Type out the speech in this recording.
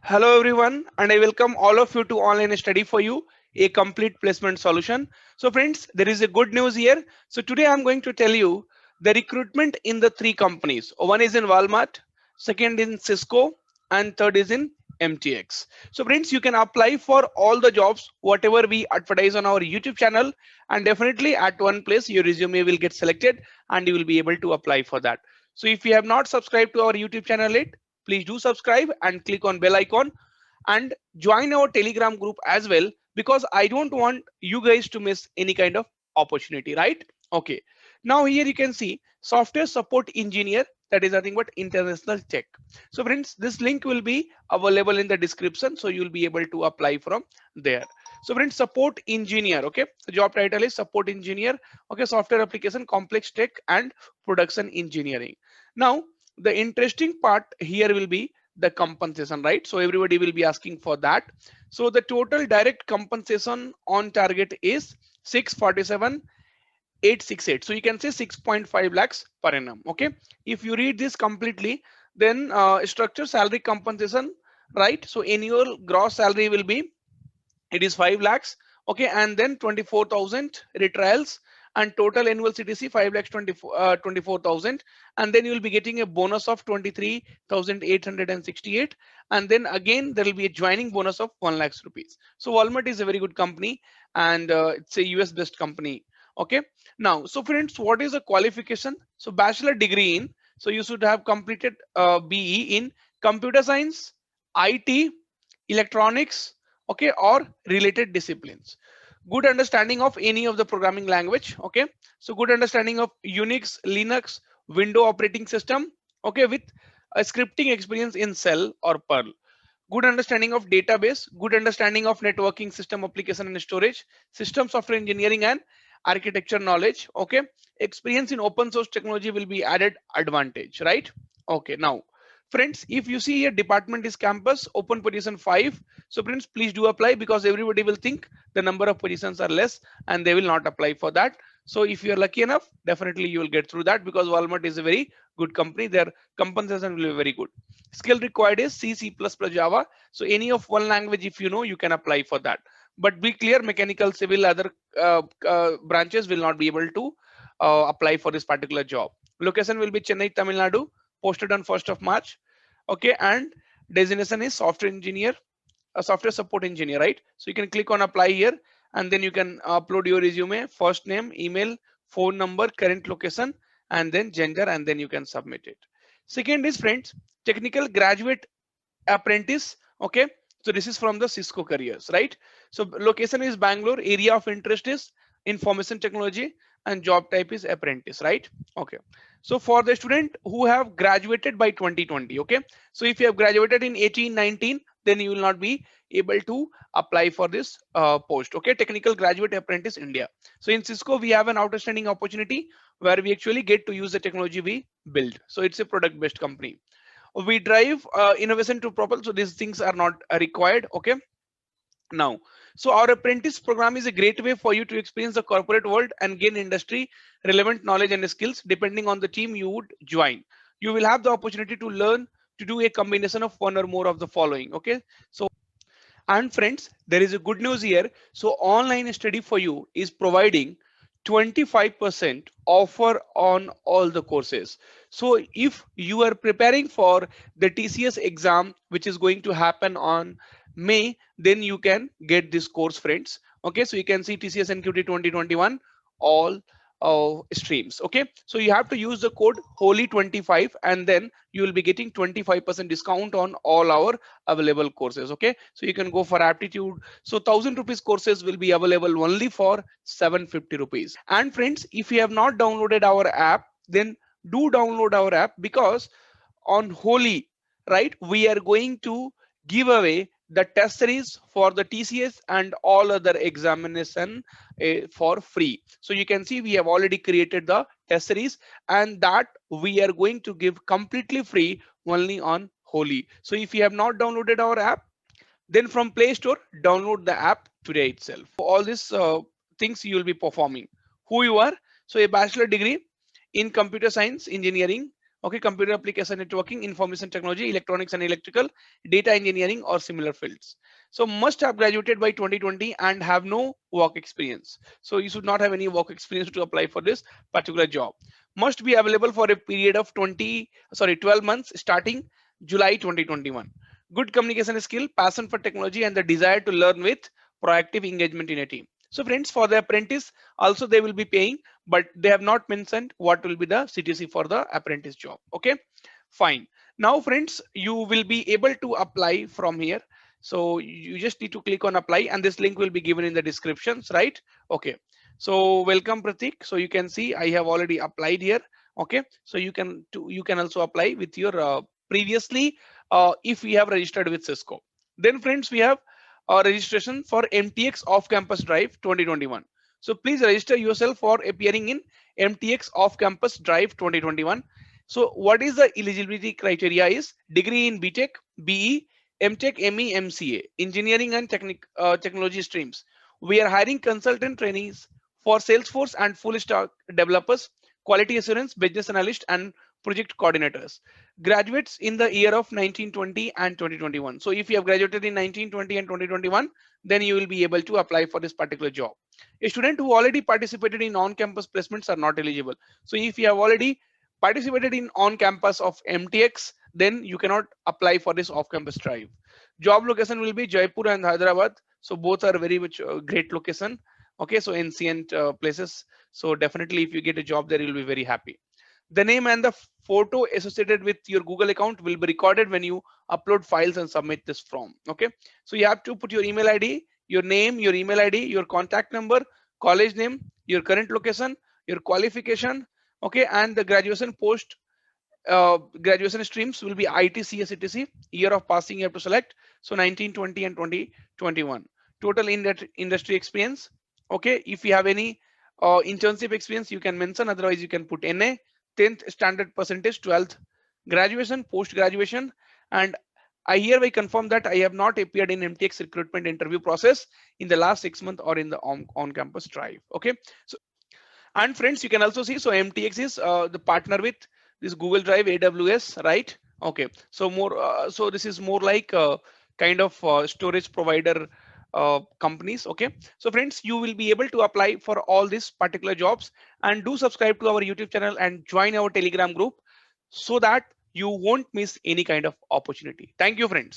Hello everyone, and I welcome all of you to Online Study for You, a complete placement solution. So friends, there is a good news here. So today I'm going to tell you the recruitment in the three companies. One is in Walmart, second in Cisco, and third is in MTX. So friends, you can apply for all the jobs, whatever we advertise on our YouTube channel, and definitely at one place your resume will get selected and you will be able to apply for that. So if you have not subscribed to our YouTube channel yet, please do subscribe and click on bell icon and join our Telegram group as well, because I don't want you guys to miss any kind of opportunity, right? Okay, now here you can see software support engineer, that is nothing but international check. So friends, this link will be available in the description, so you'll be able to apply from there. So friends, support engineer, okay, the job title is support engineer. Okay, software application, complex tech and production engineering. Now the interesting part here will be the compensation, right? So everybody will be asking for that. So the total direct compensation on target is 647,868. So you can say 6.5 lakhs per annum. Okay, if you read this completely, then structure salary compensation, right? So annual gross salary will be, it is 5 lakhs. Okay, and then 24,000 retrials, and total annual CTC 5 lakhs 24,000, and then you will be getting a bonus of 23,868, and then again there will be a joining bonus of 1 lakhs rupees. So Walmart is a very good company, and it's a US based company. Okay, now so friends, what is the qualification? So bachelor degree in, so you should have completed BE in computer science, IT, electronics, okay, or related disciplines. Good understanding of any of the programming language. Okay, so good understanding of Unix, Linux, Windows operating system, okay, with a scripting experience in Cell or Perl. Good understanding of database, good understanding of networking system application and storage, system software engineering and architecture knowledge. Okay, experience in open source technology will be added advantage, right? Okay, now friends, if you see here department is campus, open position 5. So friends, please do apply, because everybody will think the number of positions are less and they will not apply for that. So if you are lucky enough, definitely you will get through that, because Walmart is a very good company. Their compensation will be very good. Skill required is C, C++, Java. So any of one language, if you know, you can apply for that. But be clear, mechanical, civil, other branches will not be able to apply for this particular job. Location will be Chennai, Tamil Nadu, posted on 1st of March. Okay, and designation is software engineer, a software support engineer, right? So you can click on apply here, and then you can upload your resume, first name, email, phone number, current location, and then gender, and then you can submit it. Second is friends, technical graduate apprentice. Okay, so this is from the Cisco careers, right? So location is Bangalore, area of interest is information technology, and job type is apprentice, right? Okay, so for the student who have graduated by 2020, okay, so if you have graduated in 18 19, then you will not be able to apply for this post. Okay, technical graduate apprentice India. So in Cisco we have an outstanding opportunity where we actually get to use the technology we build. So it's a product based company. We drive innovation to propel, so these things are not required. Okay, now so our apprentice program is a great way for you to experience the corporate world and gain industry relevant knowledge and skills. Depending on the team you would join, you will have the opportunity to learn to do a combination of one or more of the following. Okay, so and friends, there is a good news here. So online study for you is providing 25% offer on all the courses. So if you are preparing for the TCS exam, which is going to happen on May, then you can get this course, friends. Okay, so you can see TCS NQT 2021, all streams. Okay, so you have to use the code holy25, and then you will be getting 25% discount on all our available courses. Okay, so you can go for aptitude. So 1,000 rupees courses will be available only for 750 rupees. And friends, if you have not downloaded our app, then do download our app, because on Holy, right, we are going to give away the test series for the TCS and all other examination for free. So you can see we have already created the test series, and that we are going to give completely free only on Holy. So if you have not downloaded our app, then from Play Store, download the app today itself. All these things you will be performing. Who you are? So a bachelor degree in computer science engineering Okay, computer application networking, information technology, electronics and electrical, data engineering or similar fields. So must have graduated by 2020 and have no work experience. So you should not have any work experience to apply for this particular job. Must be available for a period of 12 months starting July 2021. Good communication skill, passion for technology and the desire to learn with proactive engagement in a team. So friends, for the apprentice also they will be paying, but they have not mentioned what will be the CTC for the apprentice job. Okay, fine. Now friends, you will be able to apply from here. So you just need to click on apply and this link will be given in the descriptions, right? Okay, so welcome Pratik. So you can see I have already applied here. Okay, so you can also apply with your previously if we have registered with Cisco. Then friends, we have registration for MTX off campus drive 2021. So please register yourself for appearing in MTX off campus drive 2021. So what is the eligibility criteria is degree in BTech, BE, MTech, ME, MCA, engineering and technology streams. We are hiring consultant trainees for Salesforce and full stack developers, quality assurance, business analyst and project coordinators. Graduates in the year of 1920 and 2021. So if you have graduated in 1920 and 2021, then you will be able to apply for this particular job. A student who already participated in on-campus placements are not eligible. So if you have already participated in on-campus of MTX, then you cannot apply for this off-campus drive. Job location will be Jaipur and Hyderabad. So both are very much great location. Okay, so ancient places. So definitely if you get a job there, you'll be very happy. The name and the photo associated with your Google account will be recorded when you upload files and submit this form. Okay, so you have to put your email ID, your name, your email ID, your contact number, college name, your current location, your qualification. Okay, and the graduation post graduation streams will be IT, CS, etc. Year of passing you have to select. So 1920 and 2021. Total in that industry experience. Okay, if you have any internship experience, you can mention. Otherwise, you can put NA, 10th standard percentage, 12th graduation, post graduation, and I hereby confirm that I have not appeared in MTX recruitment interview process in the last 6 months or in the on-campus drive. Okay, so and friends, you can also see, so MTX is the partner with this Google Drive, AWS, right? Okay, so so this is more like kind of storage provider companies. Okay, so friends, you will be able to apply for all these particular jobs, and do subscribe to our YouTube channel and join our Telegram group so that you won't miss any kind of opportunity. Thank you, friends.